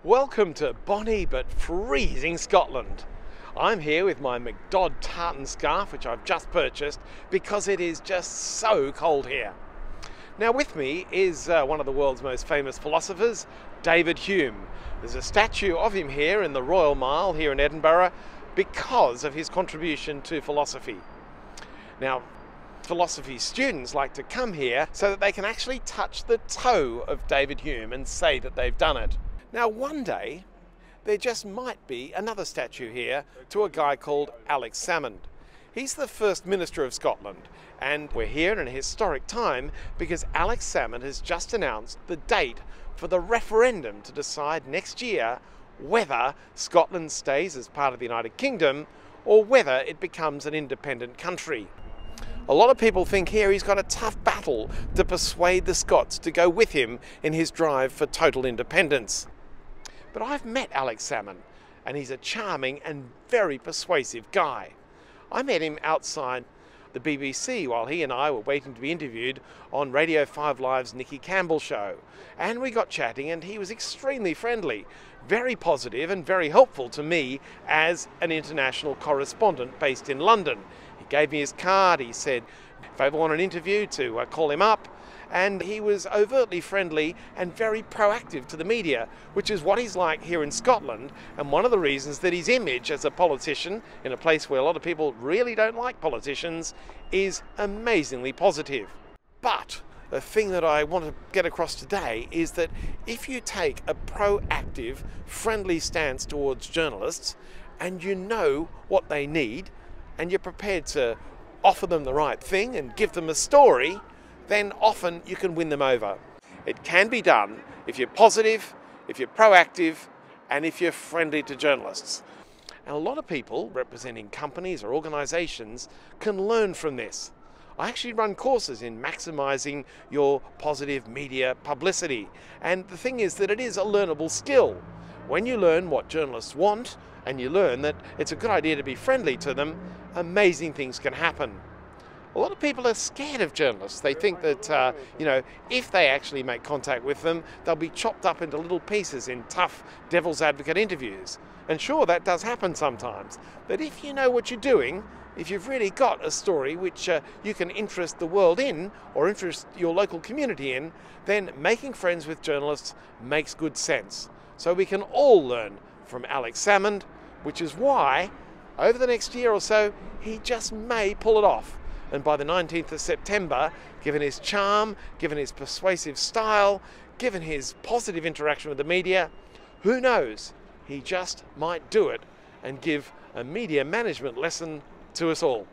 Welcome to bonny but freezing Scotland. I'm here with my McDod tartan scarf, which I've just purchased because it is just so cold here. Now with me is one of the world's most famous philosophers, David Hume. There's a statue of him here in the Royal Mile here in Edinburgh because of his contribution to philosophy. Now, philosophy students like to come here so that they can actually touch the toe of David Hume and say that they've done it. Now one day there just might be another statue here to a guy called Alex Salmond. He's the first Minister of Scotland, and we're here in a historic time because Alex Salmond has just announced the date for the referendum to decide next year whether Scotland stays as part of the United Kingdom or whether it becomes an independent country. A lot of people think here he's got a tough battle to persuade the Scots to go with him in his drive for total independence. But I've met Alex Salmond, and he's a charming and very persuasive guy. I met him outside the BBC while he and I were waiting to be interviewed on Radio 5 Live's Nicky Campbell show. And we got chatting, and he was extremely friendly, very positive and very helpful to me as an international correspondent based in London. He gave me his card. He said if I ever want an interview to call him up. And he was overtly friendly and very proactive to the media, which is what he's like here in Scotland, and one of the reasons that his image as a politician in a place where a lot of people really don't like politicians is amazingly positive. But the thing that I want to get across today is that if you take a proactive, friendly stance towards journalists and you know what they need and you're prepared to offer them the right thing and give them a story, then often you can win them over. It can be done if you're positive, if you're proactive, and if you're friendly to journalists. And a lot of people representing companies or organisations can learn from this. I actually run courses in maximising your positive media publicity. And the thing is that it is a learnable skill. When you learn what journalists want, and you learn that it's a good idea to be friendly to them, amazing things can happen. A lot of people are scared of journalists. They think that, if they actually make contact with them, they'll be chopped up into little pieces in tough devil's advocate interviews. And sure, that does happen sometimes. But if you know what you're doing, if you've really got a story which you can interest the world in or interest your local community in, then making friends with journalists makes good sense. So we can all learn from Alex Salmond, which is why, over the next year or so, he just may pull it off. And by the 19th of September, given his charm, given his persuasive style, given his positive interaction with the media, who knows, he just might do it and give a media management lesson to us all.